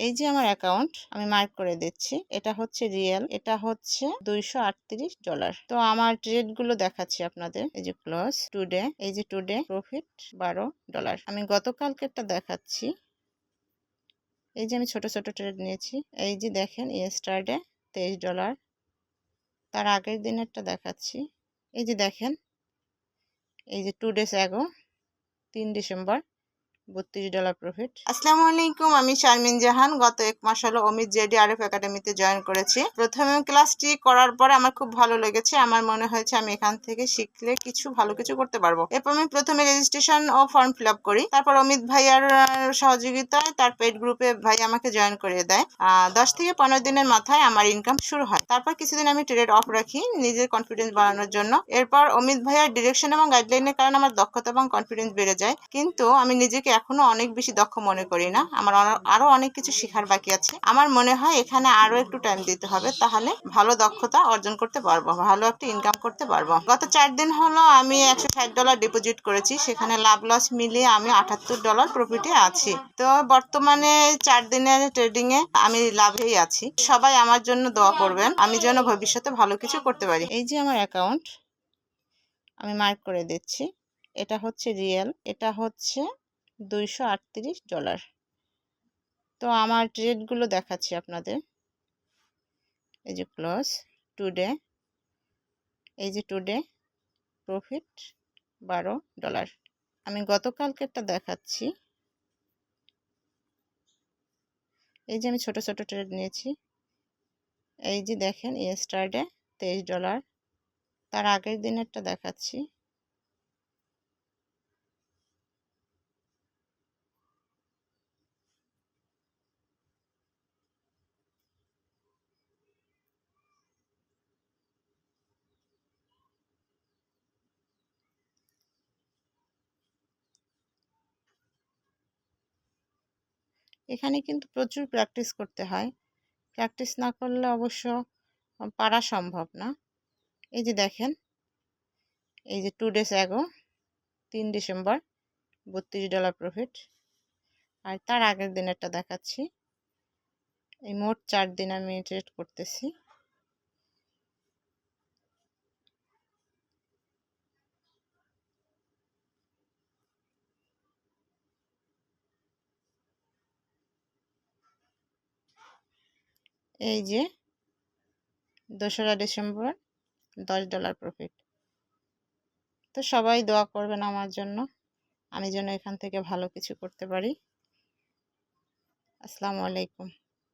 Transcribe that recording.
এই যে আমার অ্যাকাউন্ট আমি মার্ক করে দিচ্ছি, এটা হচ্ছে রিয়েল, এটা হচ্ছে $238। তো আমার ট্রেড গুলো দেখাচ্ছি আপনাদের। এই যে ক্লোজ টুডে, এই যে টুডে প্রফিট $12। আমি গতকালকেরটা দেখাচ্ছি। এই যে আমি ছোট ছোট ট্রেড নিয়েছি। এই যে দেখেন ইয়েস্টারডে $23। তার আগের দিনেরটা দেখাচ্ছি। এই যে দেখেন, এই যে 2 days ago 3 ডিসেম্বর $32 প্রফিট। আসসালামু আলাইকুম, আমি শারমিন জাহান। গত 1 মাস হলো অমিত জেডিআরএফ একাডেমিতে জয়েন করেছি। প্রথমে ক্লাসটি করার পরে আমার খুব ভালো লেগেছে। আমার মনে হয়েছে আমি এখান থেকে শিখলে ভালো কিছু করতে পারবো। এরপর আমি প্রথমে রেজিস্ট্রেশন ও ফর্ম ফিল আপ করি। তারপর অমিত ভাইয়ার সহযোগিতায় তার পেইড গ্রুপে ভাই আমাকে জয়েন করিয়ে দেয়। 10 থেকে 15 দিনের মাথায় আমার ইনকাম শুরু হয়। তারপর কিছুদিন আমি ট্রেড অফ রাখি নিজের কনফিডেন্স বাড়ানোর জন্য। এরপর অমিত ভাইয়ার ডিরেকশন এবং গাইডলাইনের কারণে আমার দক্ষতা এবং কনফিডেন্স বেড়ে যায়। কিন্তু আমি নিজেকে এখনো অনেক বেশি দক্ষ মনে করি না। আমার আরো অনেক কিছু শেখার বাকি আছে। আমার মনে হয় এখানে আরো একটু টাইম দিতে হবে, তাহলে ভালো দক্ষতা অর্জন করতে পারবো, ভালো একটা ইনকাম করতে পারবো। গত 4 দিন হলো আমি $160 ডিপোজিট করেছি। সেখানে লাভ লস মিলিয়ে আমি $78 প্রফিটে আছি। তো বর্তমানে 4 দিনের ট্রেডিং এ আমি লাভেই আছি। সবাই আমার জন্য দোয়া করবেন, আমি যেন ভবিষ্যতে ভালো কিছু করতে পারি। এই যে আমার অ্যাকাউন্ট আমি মার্ক করে দিচ্ছি, এটা হচ্ছে রিয়েল, এটা হচ্ছে $238। তো আমার ট্রেড গুলো দেখাচ্ছি আপনাদের। এই যে ক্লোজ টুডে, এই যে টুডে প্রফিট $12। আমি গতকালকেরটা দেখাচ্ছি। এই যে আমি ছোট ছোট ট্রেড নিয়েছি। এই যে দেখেন ইয়েস্টারডে $23। তার আগের দিনেরটা দেখাচ্ছি। এখানে কিন্তু প্রচুর প্র্যাকটিস করতে হয়। প্র্যাকটিস না করলে অবশ্য পারা সম্ভব না। এই যে দেখেন, এই যে 2 days ago 3 ডিসেম্বর $32 প্রফিট। আর তার আগের দিনেরটা দেখাচ্ছি। এই মোট 4 দিন আমি ট্রেড করতেছি। এই যে 2রা ডিসেম্বর $10 প্রফিট। তো সবাই দোয়া করবেন আমার জন্য, আমি যেন এখান থেকে ভালো কিছু করতে পারি। আসসালামু আলাইকুম।